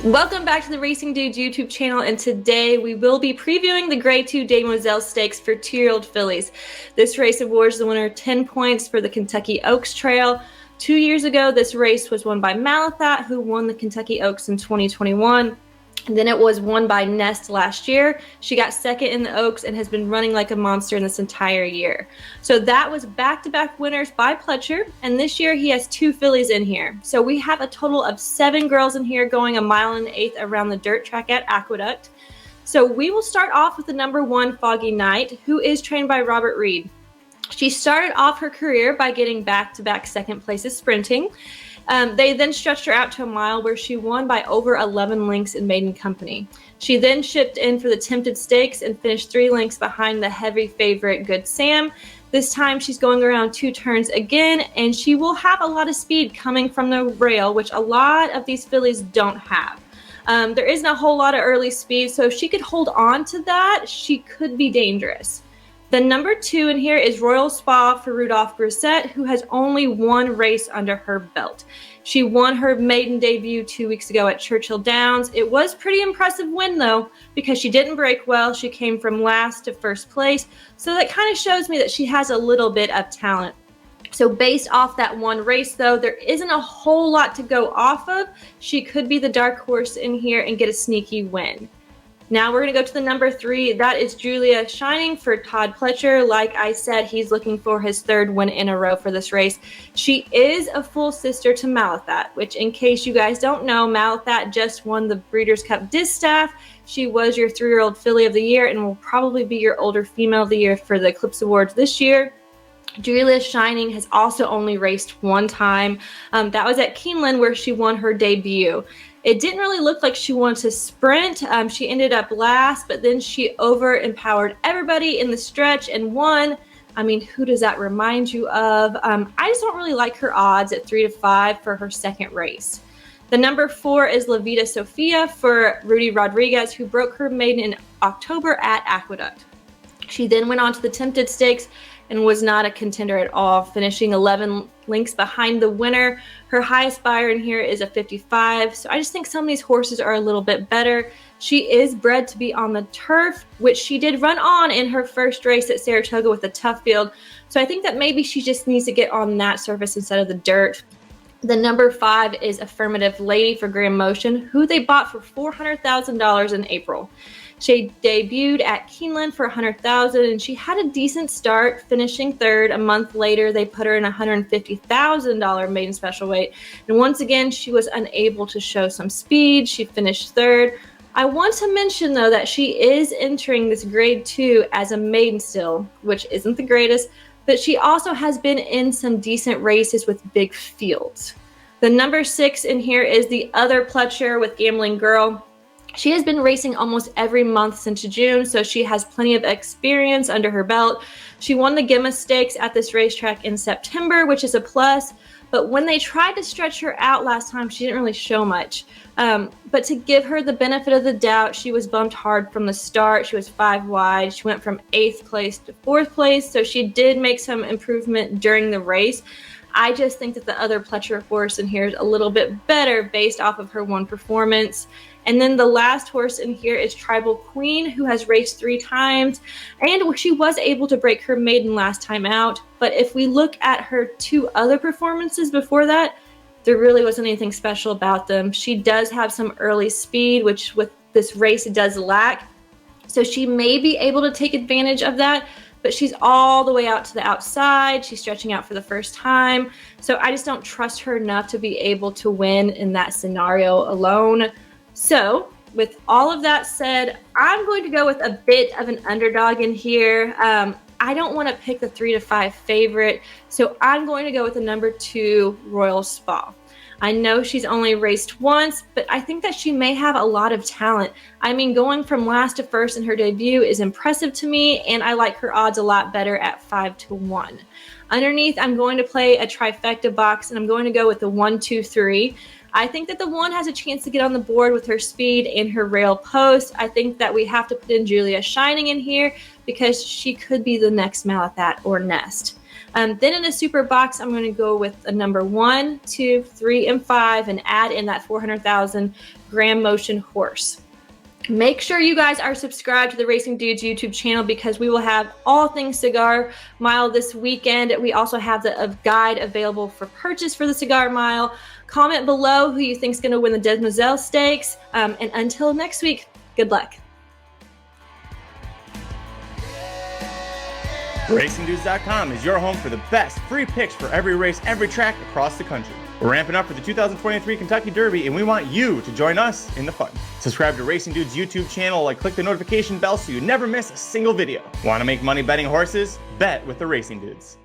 Welcome back to the Racing Dudes YouTube channel, and today we will be previewing the Grade 2 Demoiselle Stakes for 2-year-old fillies. This race awards the winner 10 points for the Kentucky Oaks Trail. 2 years ago, this race was won by Malathaat, who won the Kentucky Oaks in 2021. And then it was won by Nest last year. She got second in the Oaks and has been running like a monster in this entire year. So that was back-to-back winners by Pletcher, and this year he has 2 fillies in here. So we have a total of 7 girls in here going 1 1/8 miles around the dirt track at Aqueduct. So we will start off with the number 1 Foggy Night, who is trained by Robert Reed. She started off her career by getting back-to-back second places sprinting. They then stretched her out to a mile where she won by over 11 lengths in maiden company. She then shipped in for the Tempted Stakes and finished 3 lengths behind the heavy favorite Good Sam. This time she's going around 2 turns again, and she will have a lot of speed coming from the rail, which a lot of these fillies don't have. There isn't a whole lot of early speed, so if she could hold on to that, she could be dangerous. The number 2 in here is Royal Spa for Rudolph Brissett, who has only 1 race under her belt. She won her maiden debut 2 weeks ago at Churchill Downs. It was pretty impressive win though, because she didn't break well. She came from last to first place. So that kind of shows me that she has a little bit of talent. So based off that 1 race though, there isn't a whole lot to go off of. She could be the dark horse in here and get a sneaky win. Now we're going to go to the number 3. That is Julia Shining for Todd Pletcher. Like I said, he's looking for his 3rd win in a row for this race. She is a full sister to Malathaat, which in case you guys don't know, Malathaat just won the Breeders Cup Distaff. She was your 3-year-old filly of the year and will probably be your older female of the year for the Eclipse Awards this year. Julia Shining has also only raced 1 time. That was at Keeneland where she won her debut. It didn't really look like she wanted to sprint. She ended up last, but then she over-empowered everybody in the stretch and won. I mean, who does that remind you of? I just don't really like her odds at 3 to 5 for her 2nd race. The number 4 is La Vida Sofia for Rudy Rodriguez, who broke her maiden in October at Aqueduct. She then went on to the Tempted Stakes and was not a contender at all, finishing 11 lengths behind the winner. Her highest buyer in here is a 55, so I just think some of these horses are a little bit better. She is bred to be on the turf, which she did run on in her first race at Saratoga with a tough field, so I think that maybe she just needs to get on that surface instead of the dirt. The number 5 is Affirmative Lady for Grand Motion, who they bought for $400,000 in April. She debuted at Keeneland for $100,000, and she had a decent start, finishing 3rd. A month later, they put her in a $150,000 maiden special weight, and once again, she was unable to show some speed. She finished 3rd. I want to mention, though, that she is entering this Grade 2 as a maiden still, which isn't the greatest, but she also has been in some decent races with big fields. The number 6 in here is the other Pletcher with Gambling Girl. She has been racing almost every month since June, so she has plenty of experience under her belt. She won the Gemma Stakes at this racetrack in September, which is a plus, but when they tried to stretch her out last time, she didn't really show much. But to give her the benefit of the doubt, she was bumped hard from the start. She was 5 wide. She went from 8th place to 4th place, so she did make some improvement during the race. I just think that the other Pletcher horse in here is a little bit better based off of her 1 performance. And then the last horse in here is Tribal Queen, who has raced 3 times, and she was able to break her maiden last time out. But if we look at her 2 other performances before that, there really wasn't anything special about them. She does have some early speed, which with this race it does lack. So she may be able to take advantage of that, but she's all the way out to the outside. She's stretching out for the first time. So I just don't trust her enough to be able to win in that scenario alone. So with all of that said, I'm going to go with a bit of an underdog in here. I don't want to pick the 3 to 5 favorite, so I'm going to go with the number 2 Royal Spa. I know she's only raced once, but I think that she may have a lot of talent. I mean, going from last to first in her debut is impressive to me, and I like her odds a lot better at 5 to 1. Underneath, I'm going to play a trifecta box, and I'm going to go with the 1, 2, 3. I think that the 1 has a chance to get on the board with her speed and her rail post. I think that we have to put in Julia Shining in here because she could be the next Malathaat or Nest. Then in a super box, I'm going to go with a number 1, 2, 3, and 5 and add in that 400,000 Grand Motion horse. Make sure you guys are subscribed to the Racing Dudes YouTube channel because we will have all things cigar mile this weekend. We also have a guide available for purchase for the cigar mile. Comment below who you think is going to win the Demoiselle Stakes. And until next week, good luck. RacingDudes.com is your home for the best free picks for every race, every track across the country. We're ramping up for the 2023 Kentucky Derby, and we want you to join us in the fun. Subscribe to Racing Dudes YouTube channel and click the notification bell so you never miss a single video. Want to make money betting horses? Bet with the Racing Dudes.